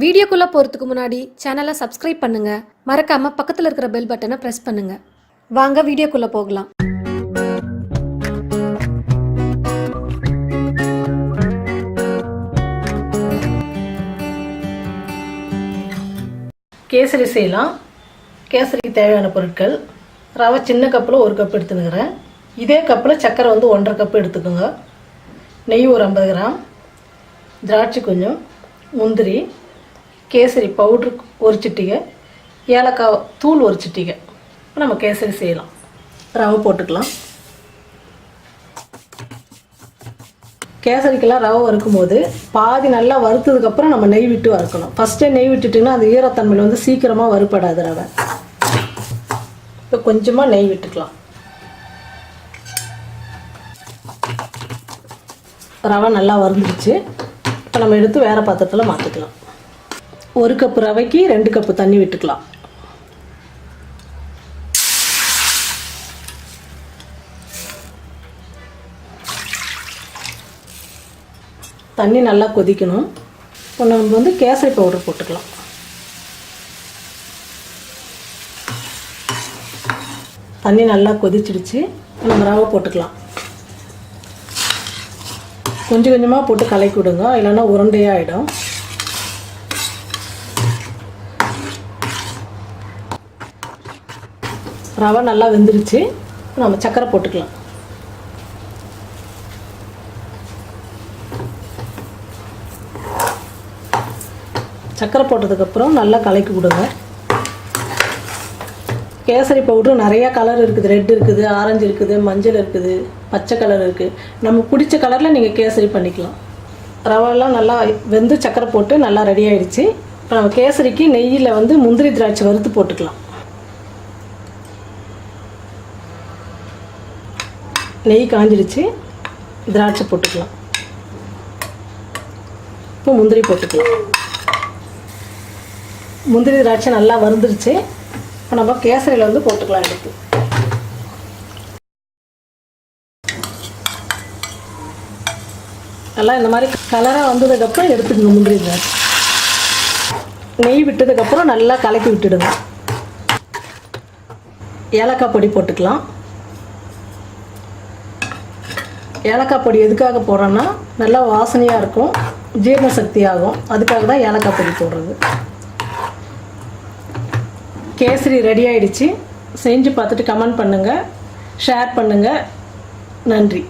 வீடியோக்குள்ள போறதுக்கு முன்னாடி சேனலை சப்ஸ்கிரைப் பண்ணுங்க. மறக்காம பக்கத்துல இருக்கிற பெல் பட்டனை பிரஸ் பண்ணுங்க. வாங்க வீடியோக்குள்ள போகலாம். கேசரி செய்யலாம். கேசரிக்கு தேவையான பொருட்கள்: ரவை சின்ன கப்பில் 1 கப் எடுத்துனுக்கிறேன். இதே கப்பில் சர்க்கரை 1.5 கப் எடுத்துக்கோங்க. நெய் ஒரு 50 கிராம், திராட்சை கொஞ்சம், முந்திரி, கேசரி பவுட்ரு 1 சிட்டிகை, ஏலக்காய் தூள் 1 சிட்டிகை. இப்போ நம்ம கேசரி செய்யலாம். ரவை போட்டுக்கலாம். கேசரிக்கெல்லாம் ரவை வறுக்கும் போது பாதி நல்லா வறுத்ததுக்கப்புறம் நம்ம நெய் விட்டு வறுக்கணும். ஃபஸ்ட்டே நெய் விட்டுட்டிங்கன்னா அந்த ஈரத்தன்மையில் சீக்கிரமாக வறுப்படாது ரவை. இப்போ கொஞ்சமாக நெய் விட்டுக்கலாம். ரவை நல்லா வறுந்துடுச்சு. இப்போ நம்ம எடுத்து வேறு பாத்திரத்தில் மாற்றிக்கலாம். 1 கப்பு ரவைக்கு 2 கப்பு தண்ணி விட்டுக்கலாம். தண்ணி நல்லா கொதிக்கணும். இப்போ நம்ம கேசரி பவுடர் போட்டுக்கலாம். தண்ணி நல்லா கொதிச்சிடுச்சு. நம்ம ரவை போட்டுக்கலாம். கொஞ்சம் கொஞ்சமாக போட்டு கலக்கி விடுங்க, இல்லைன்னா உருண்டையாக ஆகிடும். ரவை நல்லா வெந்துருச்சு. நம்ம சர்க்கரை போட்டுக்கலாம். சர்க்கரை போட்டதுக்கப்புறம் நல்லா கலக்கி விடுங்க. கேசரி பவுட்ரு நிறையா கலர் இருக்குது. ரெட் இருக்குது, ஆரஞ்சு இருக்குது, மஞ்சள் இருக்குது, பச்சை கலர் இருக்குது. நம்ம பிடிச்ச கலரில் நீங்கள் கேசரி பண்ணிக்கலாம். ரவெல்லாம் நல்லா வெந்து சர்க்கரை போட்டு நல்லா ரெடி ஆகிடுச்சு. இப்போ நம்ம கேசரிக்கு நெய்யில் முந்திரி திராட்சை வறுத்து போட்டுக்கலாம். நெய் காஞ்சிடுச்சு. திராட்சை போட்டுக்கலாம். இப்போ முந்திரி போட்டுக்கலாம். முந்திரி திராட்சை நல்லா வறுந்துருச்சு. இப்போ நம்ம கேசரியில் போட்டுக்கலாம். எடுத்து நல்லா இந்த மாதிரி கலராக வந்ததுக்கப்புறம் எடுத்துக்கணும். முந்திரி திராட்சை நெய் விட்டதுக்கப்புறம் நல்லா கலக்கி விட்டுடுங்க. ஏலக்காய் பொடி போட்டுக்கலாம். ஏலக்காய் பொடி எதுக்காக போடுறோன்னா நல்லா வாசனையாக இருக்கும், ஜீரண சக்தி ஆகும். அதுக்காக தான் ஏலக்காய் பொடி போடுறது. கேசரி ரெடி ஆகிடுச்சு. செஞ்சு பார்த்துட்டு கமெண்ட் பண்ணுங்கள், ஷேர் பண்ணுங்கள். நன்றி.